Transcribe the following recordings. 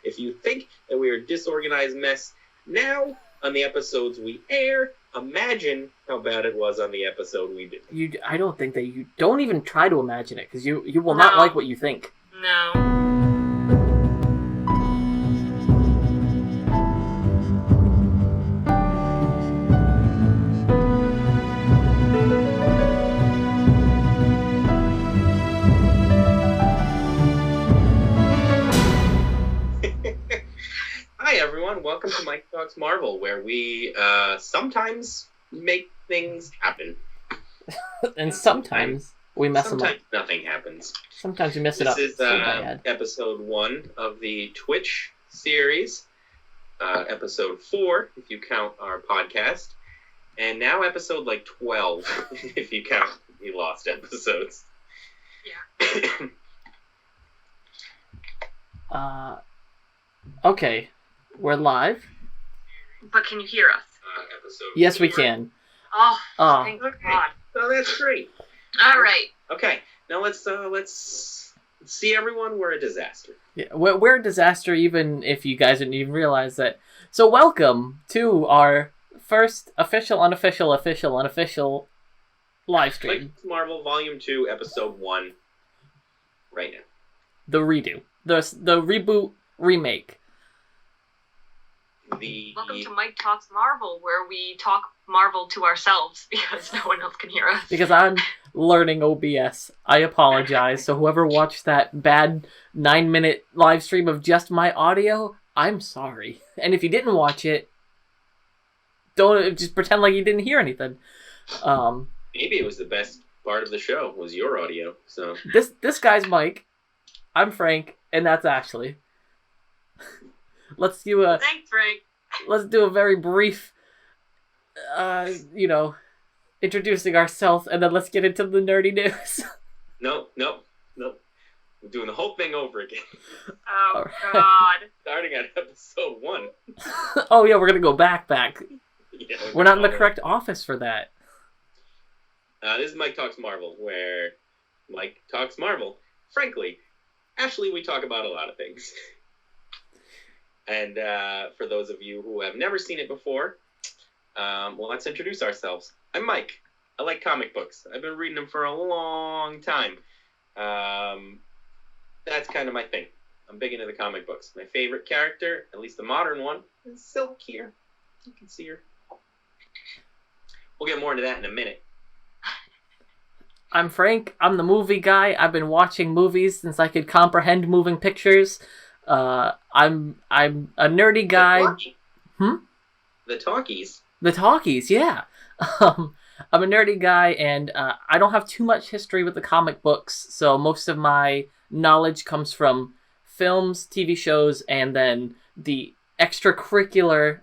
If you think that we are a disorganized mess now on the episodes we air, imagine how bad it was on the episode we did. I don't think that you don't even try to imagine it, because you will not like what you think. No. Hi everyone, welcome to Mike Talks Marvel, where we sometimes make things happen. And sometimes we mess them up. Sometimes nothing happens. Sometimes we mess it up. This is so bad. episode 1 of the Twitch series. Episode 4, if you count our podcast. And now episode 12, if you count the lost episodes. Yeah. Okay. We're live. But can you hear us? Yes, 4. we can. Oh, thank God. So that's great. All right. Okay, now let's see everyone. We're a disaster. Yeah, we're a disaster, even if you guys didn't even realize that. So welcome to our first official live stream. Marvel Volume 2, Episode 1, right now. The redo. The reboot remake. Welcome to Mike Talks Marvel, where we talk Marvel to ourselves because no one else can hear us. Because I'm learning OBS. I apologize. So whoever watched that bad 9-minute live stream of just my audio, I'm sorry. And if you didn't watch it, don't just pretend like you didn't hear anything. Maybe it was the best part of the show was your audio. So this guy's Mike. I'm Frank, and that's Ashley. Let's do Thanks, Frank. Let's do a very brief, introducing ourselves, and then let's get into the nerdy news. No. We're doing the whole thing over again. Oh, God. Starting at episode 1. Oh, yeah, we're going to go back. Yeah, we're not in the correct office for that. This is Mike Talks Marvel, where Mike talks Marvel. Frankly, Ashley, we talk about a lot of things. And for those of you who have never seen it before, let's introduce ourselves. I'm Mike. I like comic books. I've been reading them for a long time. That's kind of my thing. I'm big into the comic books. My favorite character, at least the modern one, is Silk here. You can see her. We'll get more into that in a minute. I'm Frank. I'm the movie guy. I've been watching movies since I could comprehend moving pictures. I'm a nerdy guy. The talkies. The talkies, yeah. I'm a nerdy guy, and I don't have too much history with the comic books, so most of my knowledge comes from films, TV shows, and then the extracurricular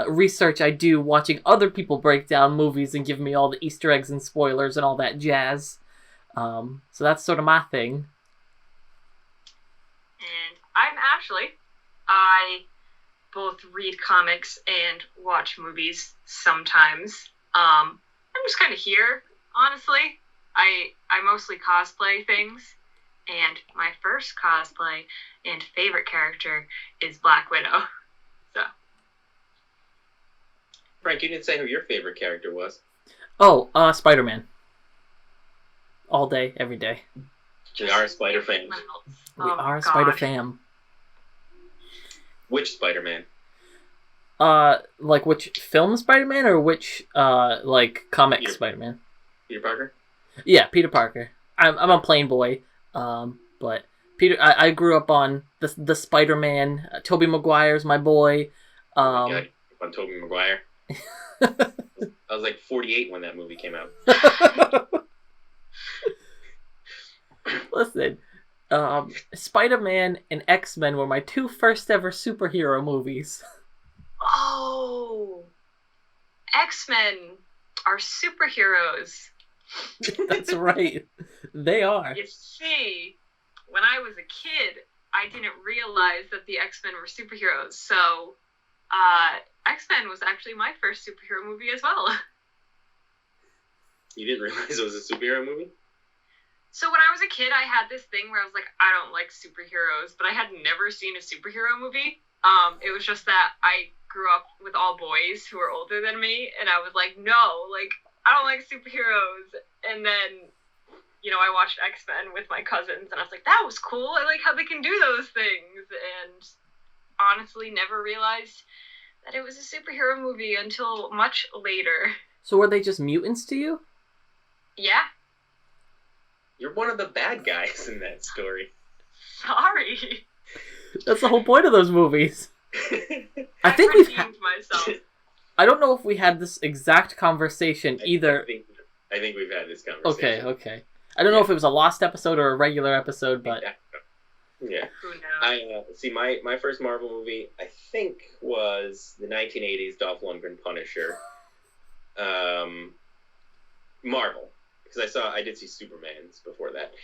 research I do watching other people break down movies and give me all the Easter eggs and spoilers and all that jazz. So that's sort of my thing. And I'm Ashley. I both read comics and watch movies sometimes. I'm just kind of here, honestly. I mostly cosplay things, and my first cosplay and favorite character is Black Widow. So. Frank, you didn't say who your favorite character was. Oh, Spider-Man. All day, every day. We are a Spider fam. We are a Spider fam. Which Spider-Man? Which film Spider-Man or which, comic Spider-Man? Peter Parker? Yeah, Peter Parker. I'm a plain boy, but Peter. I grew up on the Spider-Man. Tobey Maguire's my boy. On Tobey Maguire. I was 48 when that movie came out. Listen, Spider-Man and X-Men were my 2 first ever superhero movies. Oh, X-Men are superheroes. That's right. They are. You see, when I was a kid, I didn't realize that the X-Men were superheroes. So, X-Men was actually my first superhero movie as well. You didn't realize it was a superhero movie? So when I was a kid, I had this thing where I was like, I don't like superheroes, but I had never seen a superhero movie. It was just that I grew up with all boys who were older than me, and I was like, no, like, I don't like superheroes. And then, you know, I watched X-Men with my cousins, and I was like, that was cool. I like how they can do those things. And honestly, never realized that it was a superhero movie until much later. So were they just mutants to you? Yeah. You're one of the bad guys in that story. Sorry. That's the whole point of those movies. I think redeemed myself. I don't know if we had this exact conversation either. I think we've had this conversation. Okay. I don't know if it was a lost episode or a regular episode, but yeah. Who knows? See, my first Marvel movie, I think, was the 1980s Dolph Lundgren Punisher. Marvel. Because I did see Superman's before that.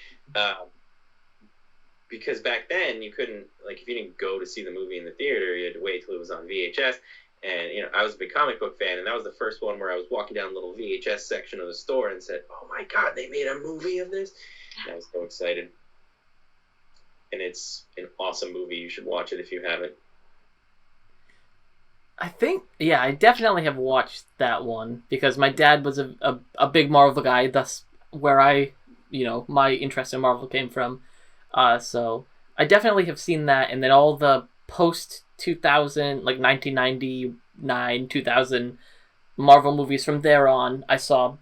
Because back then, you couldn't, like, if you didn't go to see the movie in the theater, you had to wait till it was on VHS. And, you know, I was a big comic book fan, and that was the first one where I was walking down the little VHS section of the store and said, oh my God, they made a movie of this? And I was so excited. And it's an awesome movie. You should watch it if you haven't. I think, yeah, I definitely have watched that one because my dad was a big Marvel guy, thus where my interest in Marvel came from. So I definitely have seen that, and then all the post-2000, like 1999, 2000 Marvel movies from there on, I saw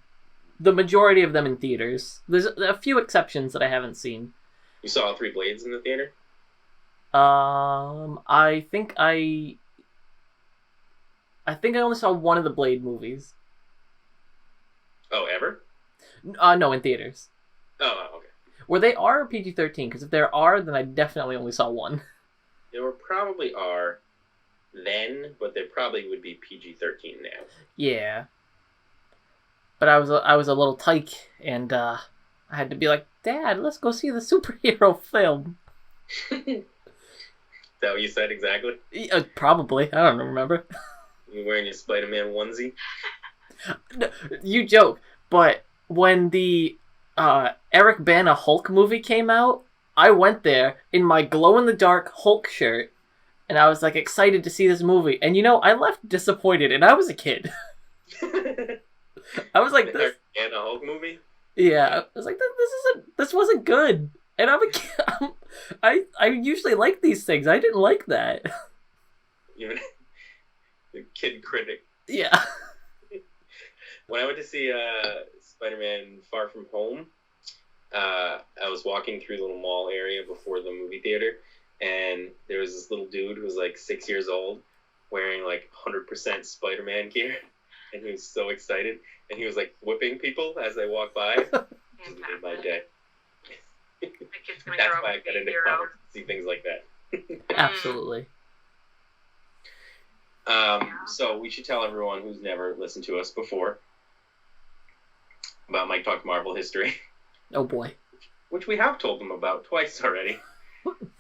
the majority of them in theaters. There's a few exceptions that I haven't seen. You saw all 3 Blades in the theater? I think I only saw one of the Blade movies. Oh, ever? No, in theaters. Oh, okay. Were they R or PG-13? Because if there are, then I definitely only saw one. They were probably R then, but they probably would be PG-13 now. Yeah. But I was a little tyke, and I had to be like, Dad, let's go see the superhero film. Is that what you said exactly? Probably. I don't remember. You wearing your Spider-Man onesie? No, you joke, but when the Eric Bana Hulk movie came out, I went there in my glow-in-the-dark Hulk shirt, and I was like excited to see this movie. And you know, I left disappointed, and I was a kid. I was like, the Eric Bana Hulk movie? Yeah, I was like, this wasn't good. And I'm a kid. I usually like these things. I didn't like that. Even the kid critic. Yeah. When I went to see Spider-Man Far From Home, I was walking through the little mall area before the movie theater, and there was this little dude who was like 6 years old, wearing like 100% Spider-Man gear, and he was so excited, and he was like whipping people as they walked by. It made my day. That's why I got into comics, to see things like that. Absolutely. So we should tell everyone who's never listened to us before about Mike Talk Marvel history. Oh boy. Which we have told them about twice already.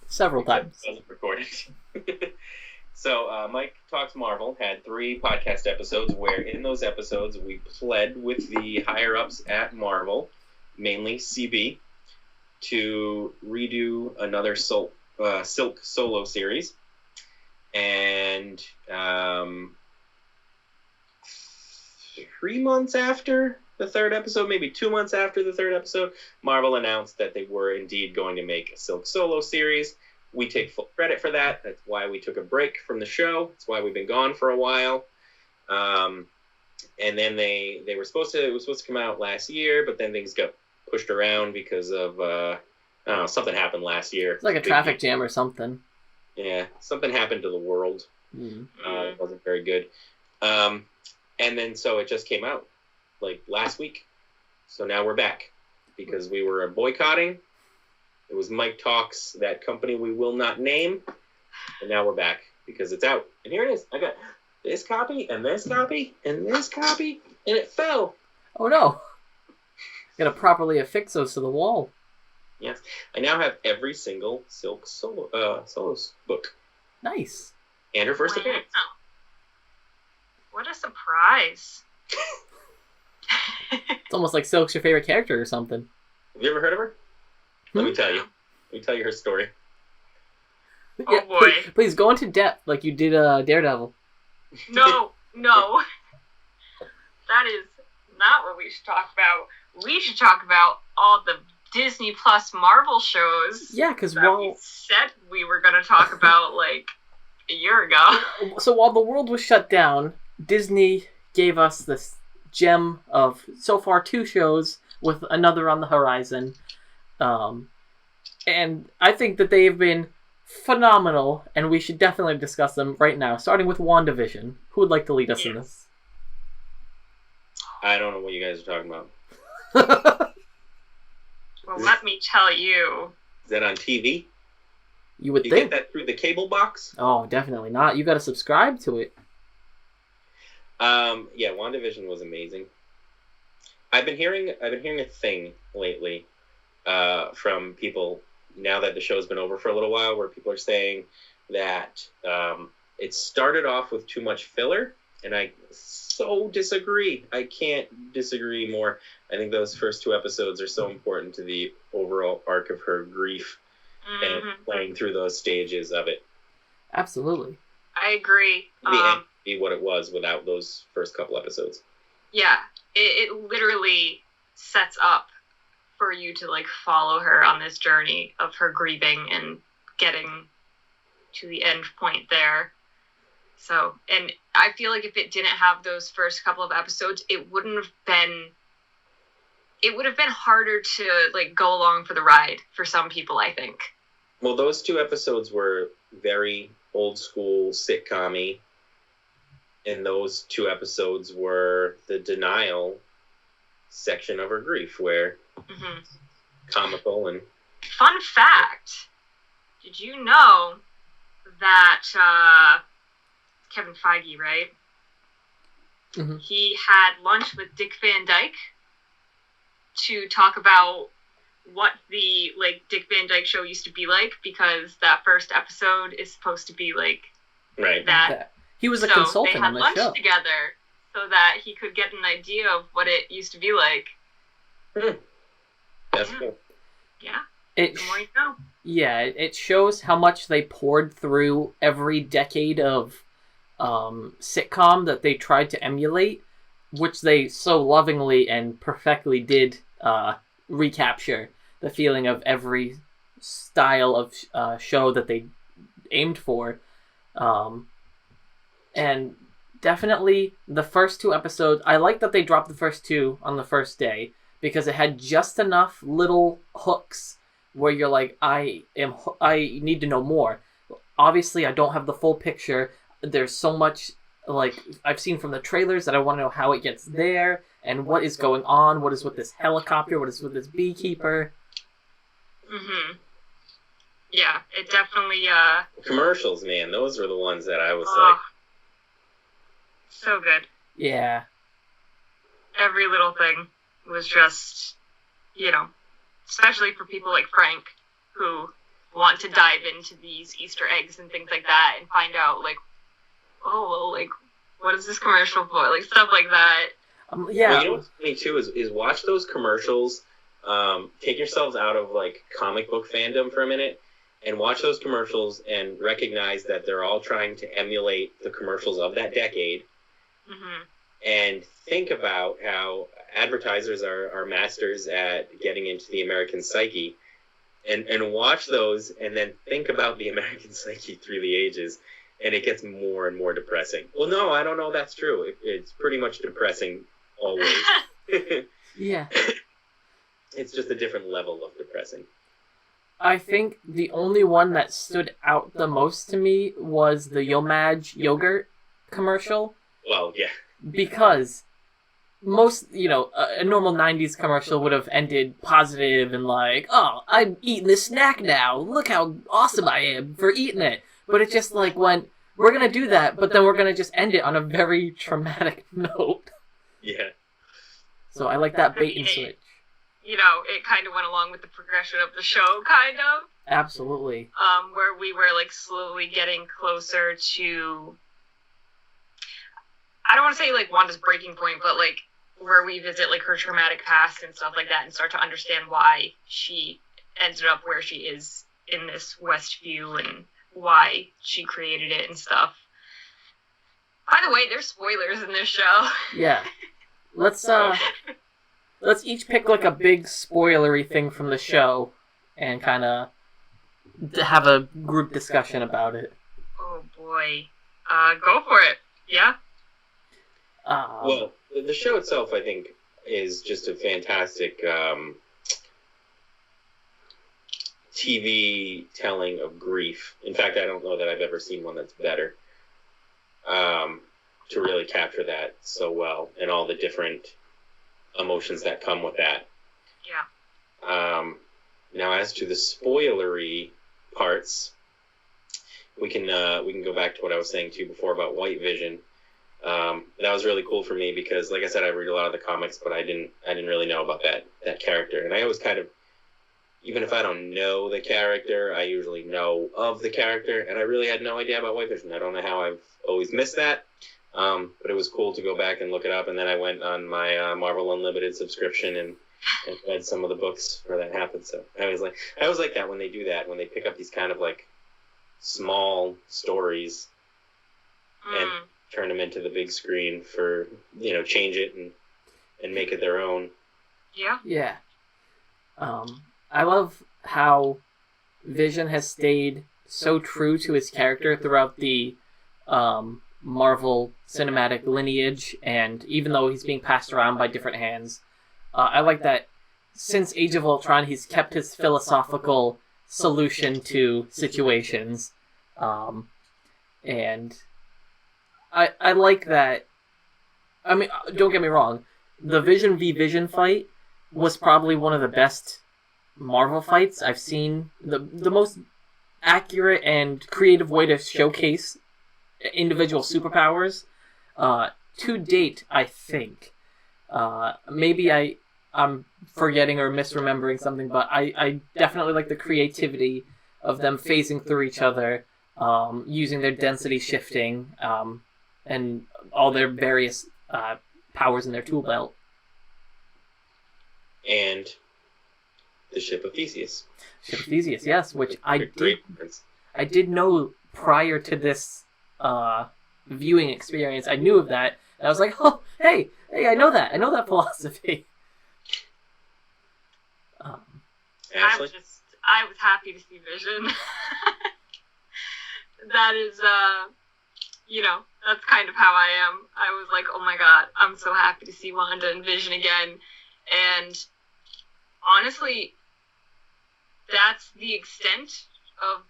Several times. It wasn't recorded. So Mike Talks Marvel had 3 podcast episodes where in those episodes we pled with the higher-ups at Marvel, mainly CB, to redo another Silk solo series. And 3 months after the 3rd episode, maybe 2 months after the 3rd episode, Marvel announced that they were indeed going to make a Silk solo series. We take full credit for that. That's why we took a break from the show. That's why we've been gone for a while. And then it was supposed to come out last year, but then things got pushed around because of I don't know, something happened last year. It's like a traffic jam or something. Yeah, something happened to the world. It wasn't very good. And then so it just came out like last week. So now we're back because we were boycotting. It was Mike Talks, that company we will not name. And now we're back because it's out. And here it is. I got this copy and this copy and this copy, and it fell. Oh no. Gotta properly affix those to the wall. Yes. I now have every single Silk Solos book. Nice. And her first appearance. What a surprise. It's almost like Silk's your favorite character or something. Have you ever heard of her? Let me tell you. Let me tell you her story. Oh boy. Please go into depth like you did Daredevil. No. That is not what we should talk about. We should talk about all the Disney Plus Marvel shows. Yeah, because we said we were going to talk about like a year ago. So while the world was shut down, Disney gave us this gem of so far 2 shows with another on the horizon. And I think that they have been phenomenal, and we should definitely discuss them right now, starting with WandaVision. Who would like to lead us in this? I don't know what you guys are talking about. Well, let me tell you. Is that on TV? You would you think. Get that through the cable box? Oh, definitely not. You got to subscribe to it. Yeah, WandaVision was amazing. I've been hearing a thing lately from people now that the show's been over for a little while, where people are saying that it started off with too much filler, and I so disagree. I can't disagree more. I think those first 2 episodes are so important to the overall arc of her grief and playing through those stages of it. Absolutely. I agree. Be what it was without those first couple episodes. Yeah, it literally sets up for you to like follow her on this journey of her grieving and getting to the end point there. So, and I feel like if it didn't have those first couple of episodes, it would have been harder to like go along for the ride for some people, I think. Well, those 2 episodes were very old school sitcom-y, and those 2 episodes were the denial section of her grief, where comical and... Fun fact, did you know that Kevin Feige, right? Mm-hmm. He had lunch with Dick Van Dyke to talk about what the like Dick Van Dyke show used to be like, because that first episode is supposed to be like right. That. He was a consultant on the show. They had lunch together so that he could get an idea of what it used to be like. That's cool. Yeah. The more you know. Yeah, it shows how much they poured through every decade of sitcom that they tried to emulate, which they so lovingly and perfectly did recapture the feeling of every style of show that they aimed for. And definitely the first 2 episodes, I like that they dropped the first 2 on the first day, because it had just enough little hooks where you're like, I need to know more. Obviously, I don't have the full picture. There's so much like I've seen from the trailers that I want to know how it gets there and what is going on. What is with this helicopter? What is with this beekeeper? Yeah, it definitely. Commercials, man, those were the ones that I was so good. Yeah. Every little thing was just, especially for people like Frank, who want to dive into these Easter eggs and things like that and find out, like, oh, well, like, what is this commercial for? Like, stuff like that. Yeah. Well, you know what's funny, too, is watch those commercials, take yourselves out of, like, comic book fandom for a minute, and watch those commercials and recognize that they're all trying to emulate the commercials of that decade. And think about how advertisers are masters at getting into the American psyche, and watch those, and then think about the American psyche through the ages, and it gets more and more depressing. Well, no, I don't know that's true. It's pretty much depressing always. Yeah. It's just a different level of depressing. I think the only one that stood out the most to me was the Yomaj yogurt commercial. Well, yeah. Because most, a normal 90s commercial would have ended positive and like, oh, I'm eating this snack now. Look how awesome I am for eating it. But it just like went, we're going to do that, but then we're going to just end it on a very traumatic note. Yeah. So I like that bait and switch. It kind of went along with the progression of the show, kind of. Absolutely. Where we were like slowly getting closer to, I don't want to say like Wanda's breaking point, but like where we visit like her traumatic past and stuff like that and start to understand why she ended up where she is in this Westview and why she created it and stuff. By the way, there's spoilers in this show. Yeah. Let's each pick like a big spoilery thing from the show and kind of have a group discussion about it. Oh boy. Go for it. Yeah? Well, the show itself, I think, is just a fantastic TV telling of grief. In fact, I don't know that I've ever seen one that's better to really capture that so well and all the different emotions that come with that. Yeah. Now, as to the spoilery parts, we can go back to what I was saying too before about White Vision. That was really cool for me because, like I said, I read a lot of the comics, but I didn't really know about that character, and I always kind of, even if I don't know the character, I usually know of the character, and I really had no idea about White Vision. I don't know how I've always missed that, but it was cool to go back and look it up, and then I went on my Marvel Unlimited subscription and read some of the books where that happened. So I always like that when they do that, when they pick up these kind of like small stories and turn them into the big screen for, change it and make it their own. Yeah. Yeah. I love how Vision has stayed so true to his character throughout the Marvel cinematic lineage, and even though he's being passed around by different hands, I like that since Age of Ultron he's kept his philosophical solution to situations, and I like that. I mean, don't get me wrong, the Vision v Vision fight was probably one of the best Marvel fights I've seen. The most accurate and creative way to showcase individual superpowers to date, I think. Maybe I'm forgetting or misremembering something, but I definitely like the creativity of them phasing through each other, using their density shifting, and all their various powers in their tool belt. And the Ship of Theseus. Ship of Theseus, yes, which I did know prior to this viewing experience. I knew of that, and I was like, oh, hey, I know that philosophy. Ashley? I was happy to see Vision. That is, that's kind of how I am. I was like, oh my god, I'm so happy to see Wanda and Vision again. And honestly, that's the extent of,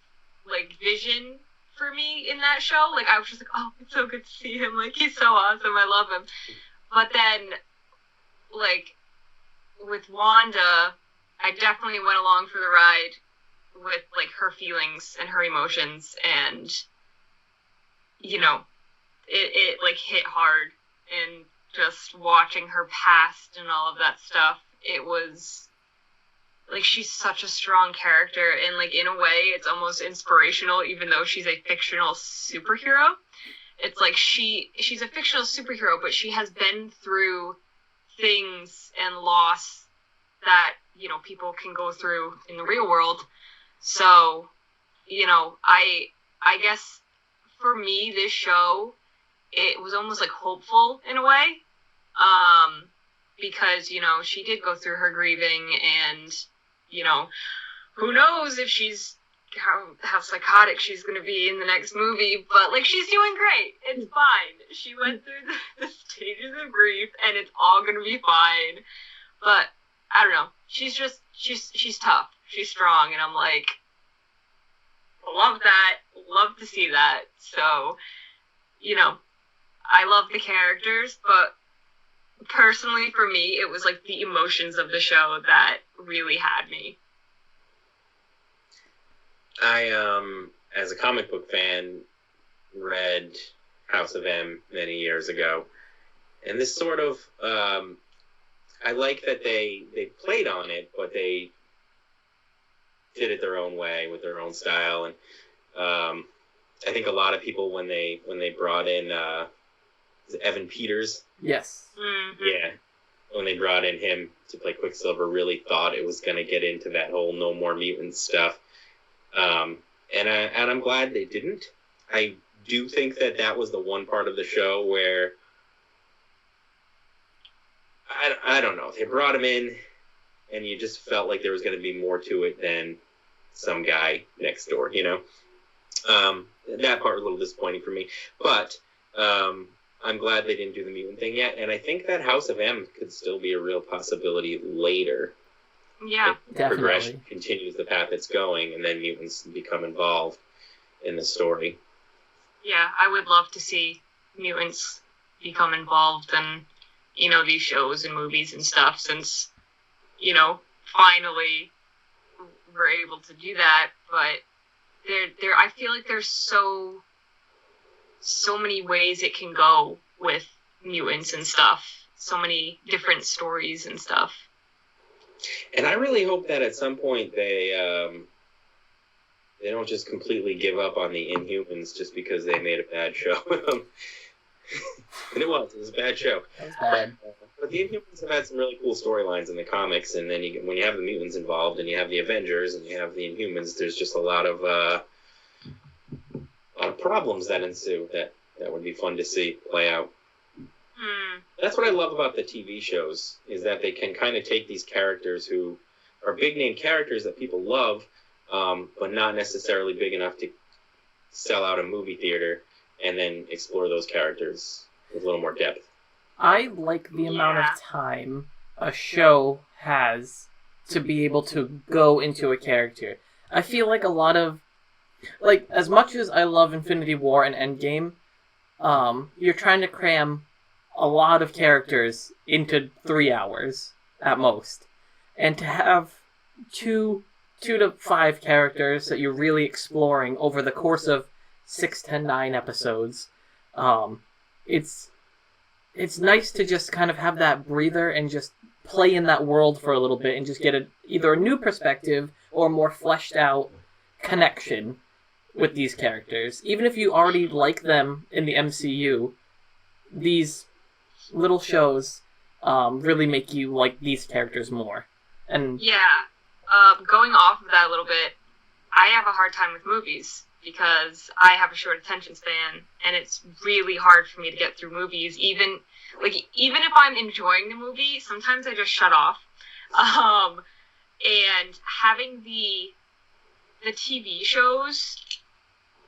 like, Vision for me in that show. Like, I was just like, oh, it's so good to see him. Like, he's so awesome. I love him. But then, like, with Wanda, I definitely went along for the ride with, like, her feelings and her emotions, and, it like, hit hard, and just watching her past and all of that stuff, it was, like, she's such a strong character, and, like, in a way, it's almost inspirational, even though she's a fictional superhero. It's like she's a fictional superhero, but she has been through things and loss that, people can go through in the real world. So, I guess for me, this show, it was almost like hopeful in a way. Because, she did go through her grieving, and, who knows if she's, how psychotic she's going to be in the next movie, but, like, she's doing great. It's fine. She went through the stages of grief, and it's all going to be fine. But, I don't know. She's tough. She's strong, and I'm like, love that. Love to see that. So, I love the characters, but personally for me, it was like the emotions of the show that really had me. I, as a comic book fan, read House of M many years ago, and this sort of, I like that they played on it, but they did it their own way with their own style, and I think a lot of people when they brought in Evan Peters, yes, mm-hmm. yeah, when they brought in him to play Quicksilver, really thought it was going to get into that whole no more mutants stuff. And I'm glad they didn't. I do think that was the one part of the show where I don't know. They brought him in, and you just felt like there was going to be more to it than some guy next door, you know? That part was a little disappointing for me. But I'm glad they didn't do the mutant thing yet, and I think that House of M could still be a real possibility later. Yeah. If progression continues the path it's going, and then mutants become involved in the story. Yeah, I would love to see mutants become involved in, you know, these shows and movies and stuff, since, you know, finally we're able to do that. But there I feel like there's so many ways it can go with mutants and stuff. So many different stories and stuff. And I really hope that at some point they don't just completely give up on the Inhumans just because they made a bad show. And it was a bad show. That was bad. But the Inhumans have had some really cool storylines in the comics, and then when you have the mutants involved, and you have the Avengers, and you have the Inhumans, there's just a lot of problems that ensue that would be fun to see play out. That's what I love about the TV shows, is that they can kind of take these characters who are big name characters that people love, but not necessarily big enough to sell out a movie theater, and then explore those characters with a little more depth. I like the amount of time a show has to be able to go into a character. I feel like a lot of, like, as much as I love Infinity War and Endgame, you're trying to cram a lot of characters into 3 hours at most. And to have two to 5 characters that you're really exploring over the course of 6, 10, 9 episodes, it's nice to just kind of have that breather and just play in that world for a little bit and just get either a new perspective or a more fleshed out connection with these characters. Even if you already like them in the MCU, these little shows really make you like these characters more. And going off of that a little bit, I have a hard time with movies because I have a short attention span, and it's really hard for me to get through movies. Even if I'm enjoying the movie, sometimes I just shut off. And having the TV shows,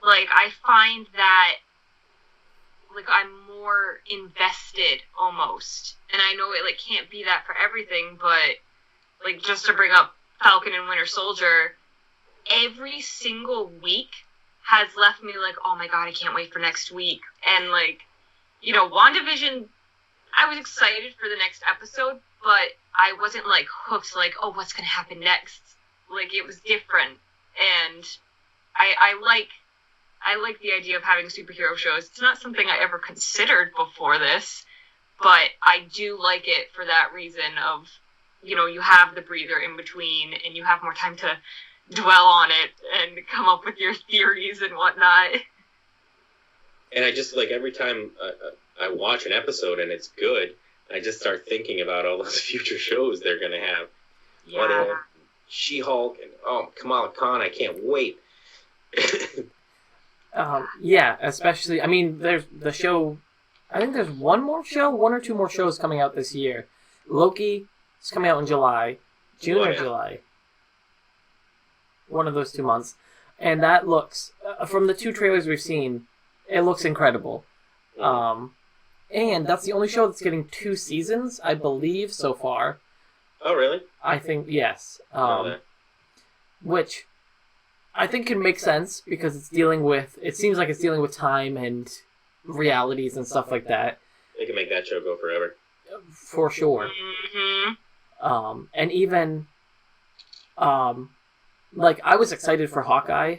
like, I find that, like, I'm more invested almost. And I know it, like, can't be that for everything, but, like, just to bring up Falcon and Winter Soldier, every single week has left me like, oh my god, I can't wait for next week. And, like, you know, WandaVision, I was excited for the next episode, but I wasn't, like, hooked, like, oh, what's gonna happen next? Like, it was different. And I like the idea of having superhero shows. It's not something I ever considered before this, but I do like it for that reason of, you know, you have the breather in between, and you have more time to dwell on it and come up with your theories and whatnot. And I just, like, every time I watch an episode and it's good, I just start thinking about all those future shows they're going to have. Yeah. She-Hulk and, Kamala Khan, I can't wait. Yeah, especially, I mean, there's the show, I think there's one or two more shows coming out this year. Loki is coming out in July, June or July. One of those 2 months. And that looks, from the 2 trailers we've seen, it looks incredible. And that's the only show that's getting 2 seasons, I believe, so far. Oh, really? I think, yes. Which I think can make sense, because it seems like it's dealing with time and realities and stuff like that. They can make that show go forever. For sure. Mm-hmm. And even, like, I was excited for Hawkeye,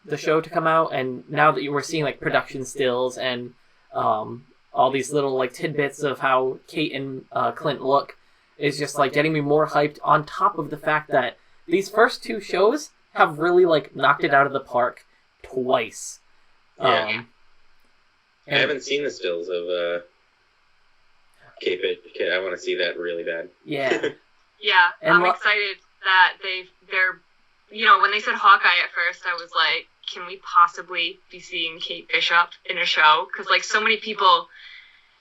the show, to come out, and now that you were seeing, like, production stills and all these little, like, tidbits of how Kate and Clint look, is just, like, getting me more hyped, on top of the fact that these first 2 shows have really, like, knocked it out of the park twice. Yeah. I haven't seen the stills of Keep it. Okay, I want to see that really bad. Yeah. Yeah, And I'm excited that they're, when they said Hawkeye at first, I was like, can we possibly be seeing Kate Bishop in a show? Because, like, so many people,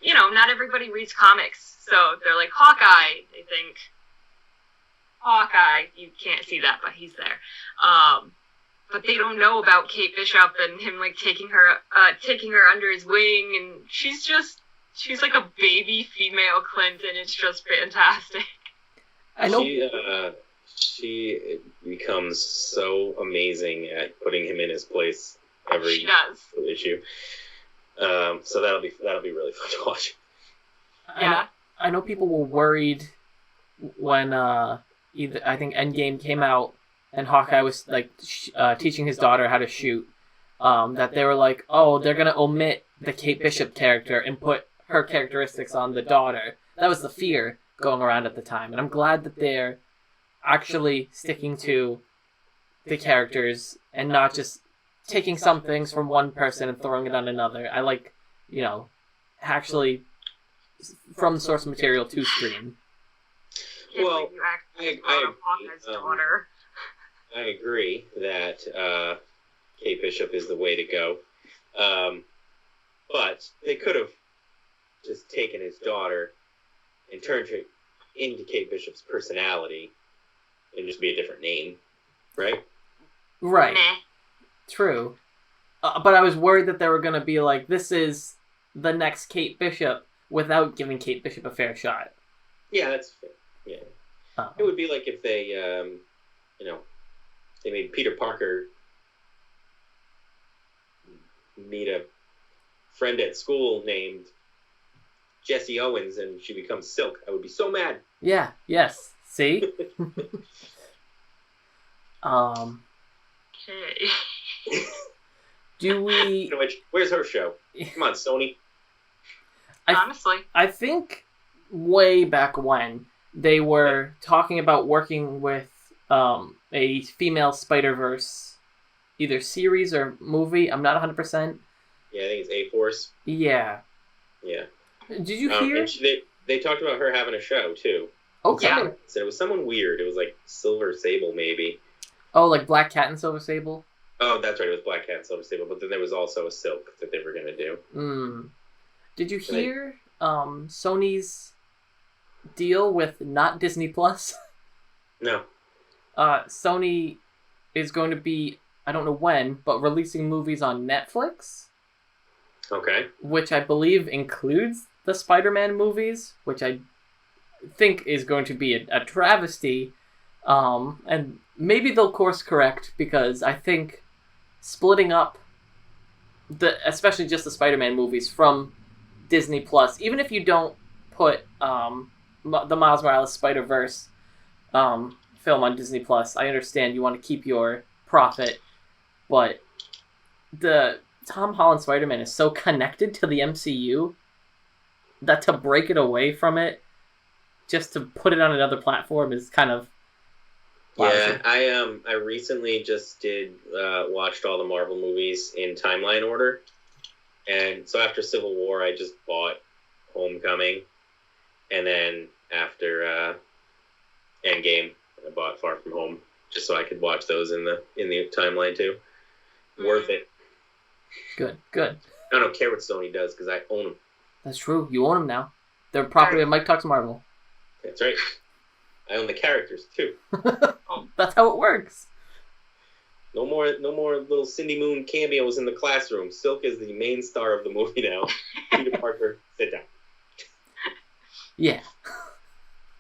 not everybody reads comics, so they're like, Hawkeye, they think, Hawkeye, you can't see that, but he's there. But they don't know about Kate Bishop and him, like, taking her under his wing, and she's like a baby female Clint, and it's just fantastic. I know. She becomes so amazing at putting him in his place every issue. So that'll be really fun to watch. Yeah. I know people were worried when I think Endgame came out and Hawkeye was like teaching his daughter how to shoot. That they were like, oh, they're gonna omit the Kate Bishop character and put her characteristics on the daughter. That was the fear going around at the time, and I'm glad that they're actually sticking to the characters and not just taking some things from one person and throwing it on another. I like, actually from the source material to screen. Well, I agree that Kate Bishop is the way to go. But they could have just taken his daughter and turned her into Kate Bishop's personality and just be a different name, right? Right. True. But I was worried that they were going to be like, this is the next Kate Bishop without giving Kate Bishop a fair shot. Yeah, that's fair. Yeah. It would be like if they, they made Peter Parker meet a friend at school named Jesse Owens and she becomes Silk. I would be so mad. Yeah, yes. See? Okay. Do we... Where's her show? Come on, Sony. Honestly. I think way back when they were talking about working with a female Spider-Verse either series or movie. I'm not 100%. Yeah, I think it's A-Force. Yeah. Yeah. Did you hear? And they talked about her having a show, too. Okay. Yeah. So it was someone weird. It was like Silver Sable, maybe. Oh, like Black Cat and Silver Sable? Oh, that's right. It was Black Cat and Silver Sable. But then there was also a Silk that they were going to do. Did you hear Sony's deal with not Disney Plus? No. Sony is going to be, I don't know when, but releasing movies on Netflix. Okay. Which I believe includes the Spider-Man movies, which I think is going to be a travesty. And maybe they'll course correct, because I think splitting up especially just the Spider-Man movies from Disney Plus, even if you don't put the Miles Morales Spider-Verse film on Disney Plus, I understand you want to keep your profit, but the Tom Holland Spider-Man is so connected to the MCU that to break it away from it, just to put it on another platform, is kind of lousy. Yeah, I recently just watched all the Marvel movies in timeline order, and so after Civil War, I just bought Homecoming, and then after Endgame, I bought Far From Home, just so I could watch those in the timeline too. Worth it. Good. I don't care what Sony does because I own them. That's true. You own them now. They're property of Mike Talks Marvel. That's right. I own the characters too. That's how it works. No more little Cindy Moon cameos in the classroom. Silk is the main star of the movie now. Peter Parker, sit down. Yeah.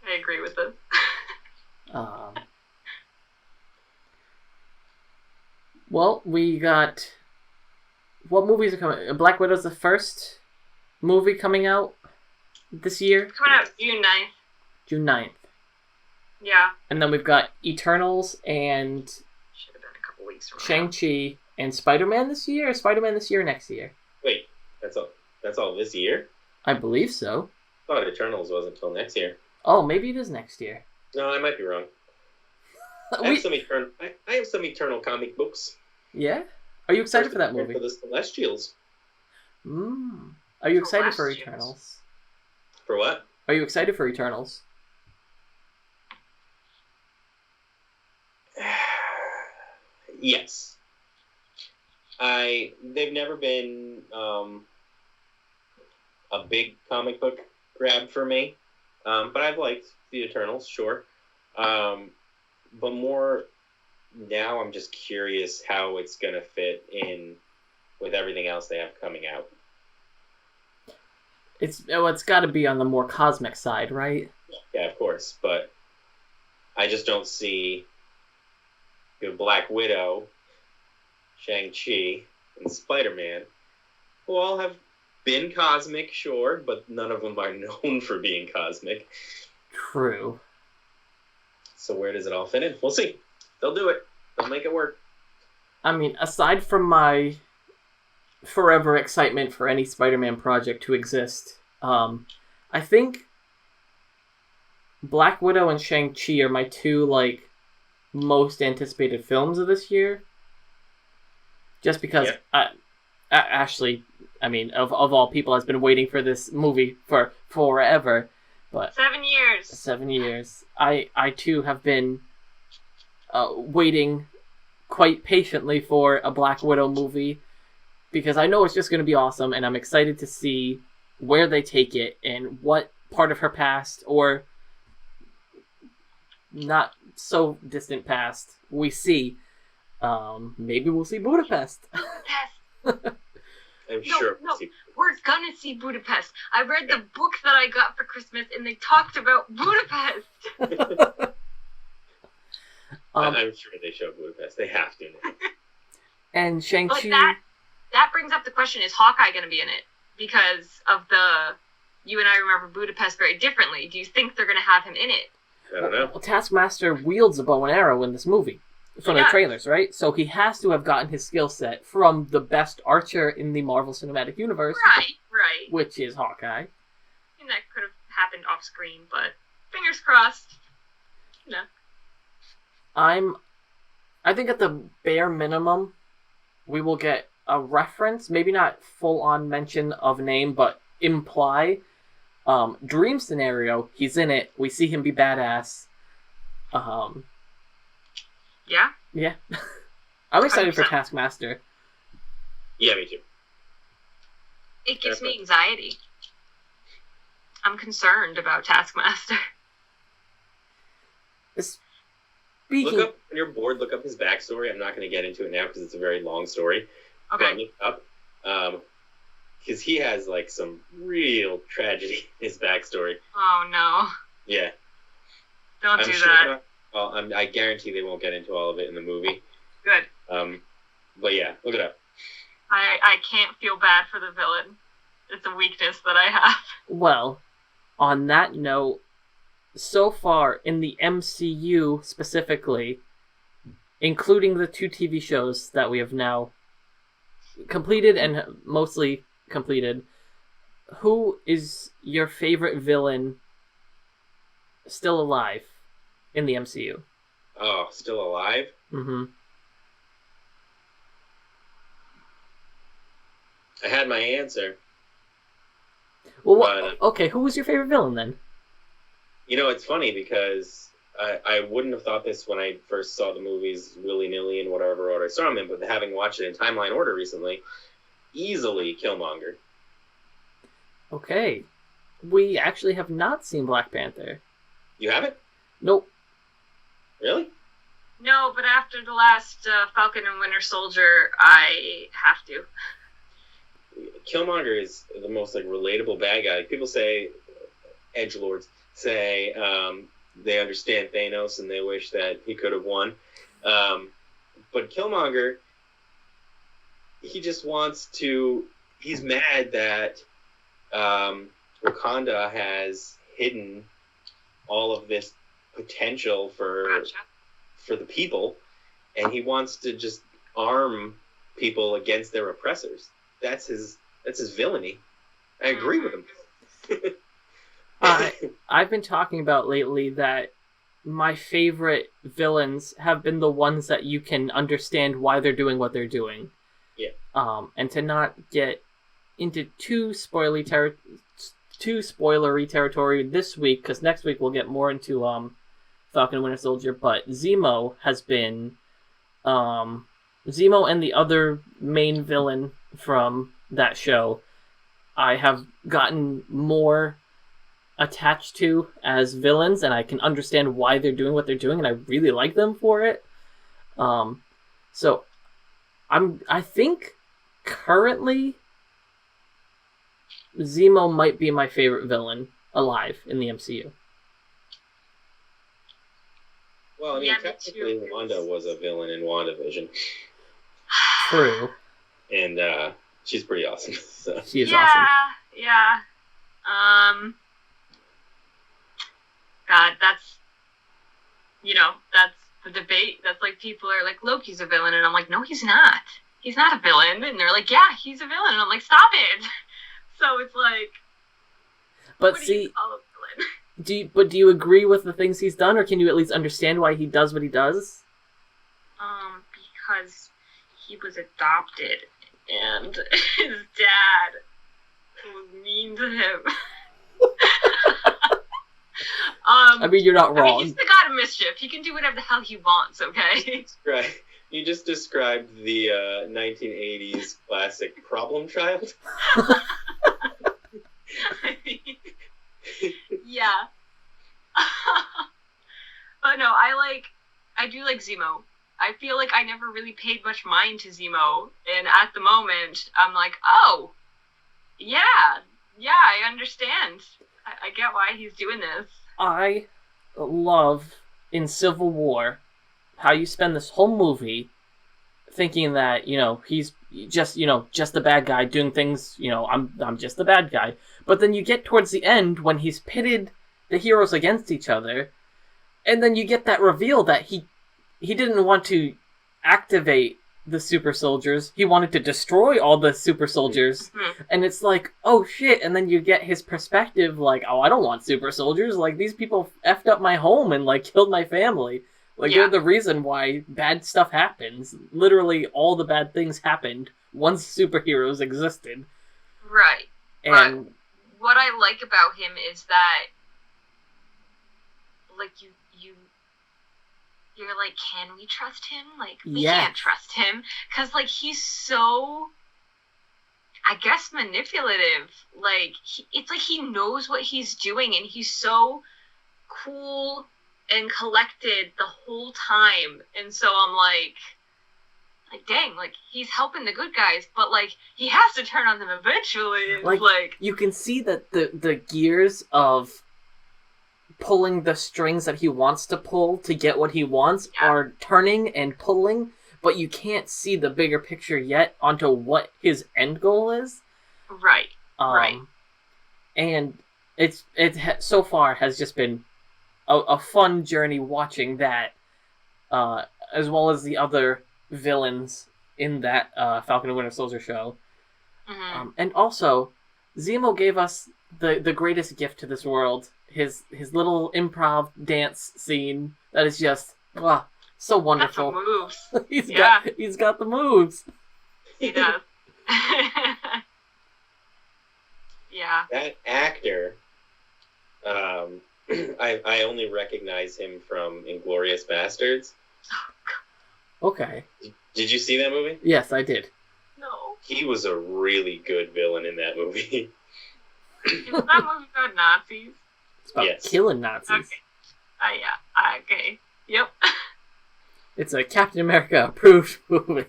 I agree with this. Well, we got... What movies are coming? Black Widow's the first movie coming out this year? Coming out June 9th. June 9th. Yeah. And then we've got Eternals and... Should have been a couple weeks from Shang-Chi and Spider-Man this year? Or Spider-Man this year or next year? Wait, that's all this year? I believe so. I thought Eternals wasn't until next year. Oh, maybe it is next year. No, I might be wrong. I have some Eternal comic books. Yeah? Are you excited for that movie? For the Celestials. Are you excited for Eternals? For what? Are you excited for Eternals? Yes. They've never been a big comic book grab for me, but I've liked the Eternals, sure. But more now, I'm just curious how it's gonna fit in with everything else they have coming out. It's got to be on the more cosmic side, right? Yeah, of course, but I just don't see Black Widow, Shang-Chi, and Spider-Man, who all have been cosmic, sure, but none of them are known for being cosmic. True. So where does it all fit in? We'll see. They'll do it. They'll make it work. I mean, aside from my forever excitement for any Spider-Man project to exist, I think Black Widow and Shang-Chi are my two, most anticipated films of this year. Just because Ashley, I mean, of all people, has been waiting for this movie for forever. But 7 years. 7 years. I too have been waiting quite patiently for a Black Widow movie because I know it's just going to be awesome, and I'm excited to see where they take it and what part of her past or not so distant past we see. Maybe we'll see Budapest. Yes. I'm sure. No, we're gonna see Budapest. I read the book that I got for Christmas, and they talked about Budapest. I'm sure they show Budapest. They have to. And Shang-Chi... But that brings up the question, is Hawkeye going to be in it? Because of you and I remember Budapest very differently. Do you think they're going to have him in it? I don't know. Well, Taskmaster wields a bow and arrow in this movie. From the trailers, right? So he has to have gotten his skill set from the best archer in the Marvel Cinematic Universe. Right. Which is Hawkeye. And that could have happened off screen, but fingers crossed. No. I think at the bare minimum, we will get a reference, maybe not full-on mention of name, but imply. Dream scenario, he's in it. We see him be badass. Yeah? Yeah. I'm excited 100%. for Taskmaster. Yeah, me too. It gives me anxiety. I'm concerned about Taskmaster. Speaking... Look up, when you're bored, look up his backstory. I'm not going to get into it now because it's a very long story. Okay. But look up. Because he has, some real tragedy in his backstory. Oh, no. Yeah. Don't do that. Well, I guarantee they won't get into all of it in the movie. Good. But yeah, look it up. I can't feel bad for the villain. It's a weakness that I have. Well, on that note, so far in the MCU specifically, including the 2 TV shows that we have now completed and mostly completed, who is your favorite villain still alive in the MCU? Oh, still alive? Mm-hmm. I had my answer. Well, okay, who was your favorite villain then? It's funny because I wouldn't have thought this when I first saw the movies willy-nilly in whatever order I saw them in, but having watched it in timeline order recently, easily Killmonger. Okay. We actually have not seen Black Panther. You haven't? Nope. Really? No, but after the last Falcon and Winter Soldier, I have to. Killmonger is the most relatable bad guy. People say, edgelords say, they understand Thanos and they wish that he could have won. But Killmonger, he just wants to. He's mad that Wakanda has hidden all of this potential for the people, and he wants to just arm people against their oppressors. That's his villainy. I agree with him. I've been talking about lately that my favorite villains have been the ones that you can understand why they're doing what they're doing. Yeah. And to not get into too spoilery too spoilery territory this week, because next week we'll get more into Falcon and Winter Soldier, but Zemo has been... Zemo and the other main villain from that show, I have gotten more attached to as villains, and I can understand why they're doing what they're doing, and I really like them for it. So I think currently Zemo might be my favorite villain alive in the MCU. Well, I mean, technically, Wanda was a villain in WandaVision. True. And she's pretty awesome. So. She is awesome. Yeah. God, that's the debate. That's like, people are like, Loki's a villain, and I'm like, no, he's not. He's not a villain. And they're like, yeah, he's a villain, and I'm like, stop it. So it's like, but what see, do you call a villain? Do you agree with the things he's done, or can you at least understand why he does what he does? Because he was adopted, and his dad was mean to him. I mean, you're not wrong. I mean, he's the god of mischief. He can do whatever the hell he wants, okay? Right. You just described the 1980s classic problem child. Yeah. But no, I do like Zemo. I feel like I never really paid much mind to Zemo, and at the moment, I'm like, oh, yeah, I understand. I get why he's doing this. I love, in Civil War, how you spend this whole movie thinking that, he's just the bad guy doing things, I'm just the bad guy. But then you get towards the end when he's pitted the heroes against each other, and then you get that reveal that he didn't want to activate the super soldiers. He wanted to destroy all the super soldiers. Mm-hmm. And it's like, oh shit. And then you get his perspective like, oh, I don't want super soldiers. Like, these people effed up my home and like killed my family. Like, they're the reason why bad stuff happens. Literally all the bad things happened once superheroes existed. Right. And but what I like about him is that, like, you're like, can we trust him? Like, we can't trust him. Because, like, he's so, I guess, manipulative. Like, it's like he knows what he's doing, and he's so cool and collected the whole time. And so I'm like, dang, like, he's helping the good guys, but, like, he has to turn on them eventually. And, like, you can see that the gears of pulling the strings that he wants to pull to get what he wants are turning and pulling, but you can't see the bigger picture yet onto what his end goal is. Right. Right. And so far has just been a fun journey watching that, as well as the other villains in that Falcon and Winter Soldier show. Mm-hmm. And also, Zemo gave us the greatest gift to this world. His little improv dance scene that is just so wonderful. That's moves. He's got the moves. He does. Yeah. That actor, I only recognize him from Inglourious Bastards. Okay. Did you see that movie? Yes, I did. No. He was a really good villain in that movie. Is that movie about Nazis? It's about killing Nazis. Okay. Yeah. Okay. Yep. It's a Captain America approved movie.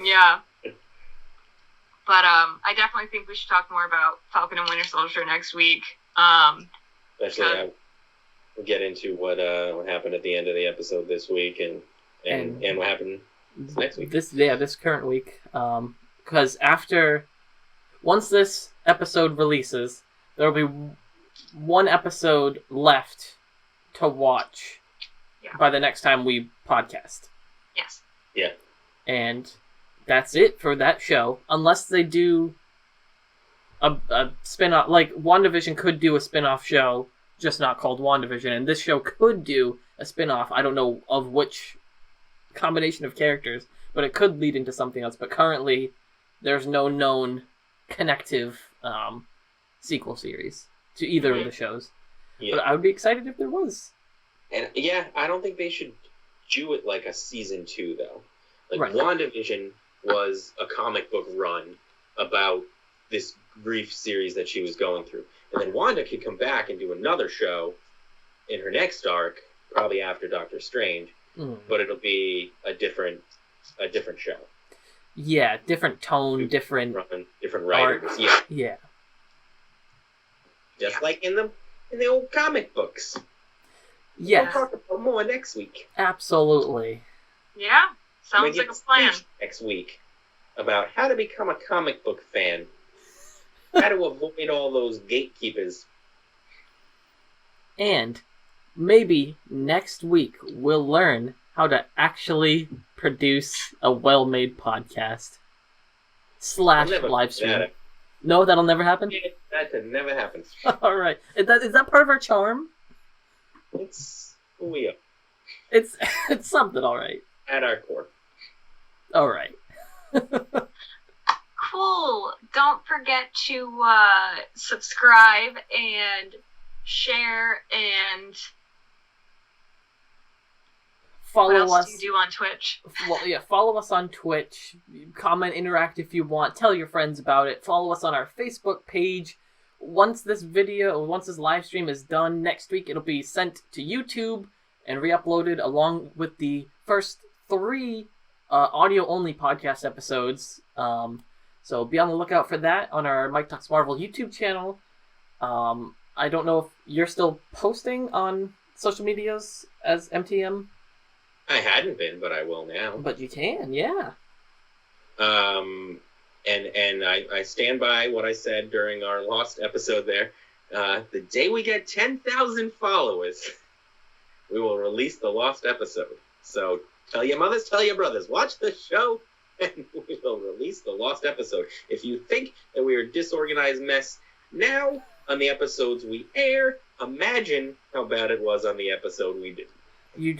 Yeah. But I definitely think we should talk more about Falcon and Winter Soldier next week. Especially, we'll get into what happened at the end of the episode this week and what happened next week. This current week. Because once this episode releases, there will be one episode left to watch by the next time we podcast. Yes. Yeah. And that's it for that show. Unless they do a spin-off. Like, WandaVision could do a spin-off show, just not called WandaVision. And this show could do a spin-off. I don't know of which combination of characters, but it could lead into something else. But currently, there's no known connective sequel series to either of the shows. Yeah. But I would be excited if there was. And yeah, I don't think they should do it like a season 2 though. Like Right. WandaVision was a comic book run about this brief series that she was going through. And then Wanda could come back and do another show in her next arc, probably after Doctor Strange, but it'll be a different show. Yeah, different tone, different writers. arc. Yeah. Yeah. Just like in the old comic books. Yes. We'll talk about more next week. Absolutely. Yeah, I'm sounds gonna like a get plan. speech next week about how to become a comic book fan. How to avoid all those gatekeepers. And maybe next week we'll learn how to actually produce a well-made podcast / live stream. No, that'll never happen? That could never happen. All right. Is that part of our charm? It's who we are. It's something, all right. At our core. All right. Cool. Don't forget to subscribe and share and Follow what else us. do you do on Twitch? Well, yeah, follow us on Twitch. Comment, interact if you want. Tell your friends about it. Follow us on our Facebook page. Once this live stream is done next week, it'll be sent to YouTube and re-uploaded along with the first 3 audio-only podcast episodes. So be on the lookout for that on our Mike Talks Marvel YouTube channel. I don't know if you're still posting on social medias as MTM. I hadn't been, but I will now. But you can, yeah. And I stand by what I said during our Lost episode there. The day we get 10,000 followers, we will release the Lost episode. So tell your mothers, tell your brothers, watch the show, and we will release the Lost episode. If you think that we are a disorganized mess now on the episodes we air, imagine how bad it was on the episode we did.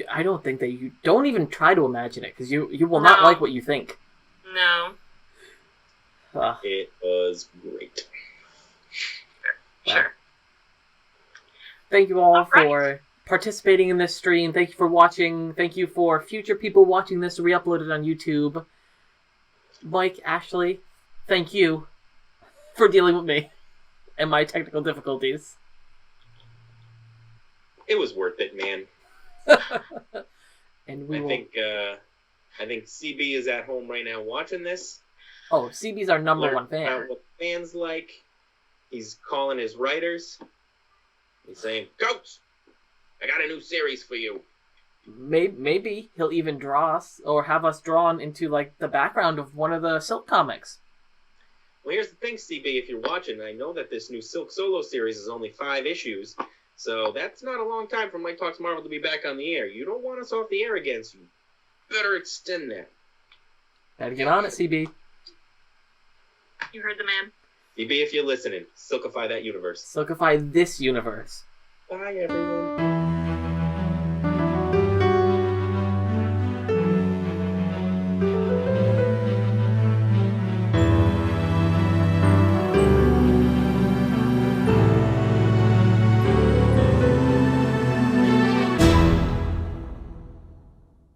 I don't think that you don't even try to imagine it because you will not like what you think. No. It was great. Sure. Thank you all for participating in this stream. Thank you for watching. Thank you for future people watching this re-uploaded on YouTube. Mike, Ashley, thank you for dealing with me and my technical difficulties. It was worth it, man. And I think CB is at home right now watching this. Oh, CB's our number one fan. What fans like. He's calling his writers. He's saying, "Coach, I got a new series for you." Maybe he'll even draw us or have us drawn into like the background of one of the Silk comics. Well, here's the thing, CB. If you're watching, I know that this new Silk Solo series is only 5 issues. So that's not a long time for Mike Talks Marvel to be back on the air. You don't want us off the air again, so you better extend that. Gotta get on it, CB. You heard the man. CB, if you're listening, silkify that universe. Silkify this universe. Bye, everyone.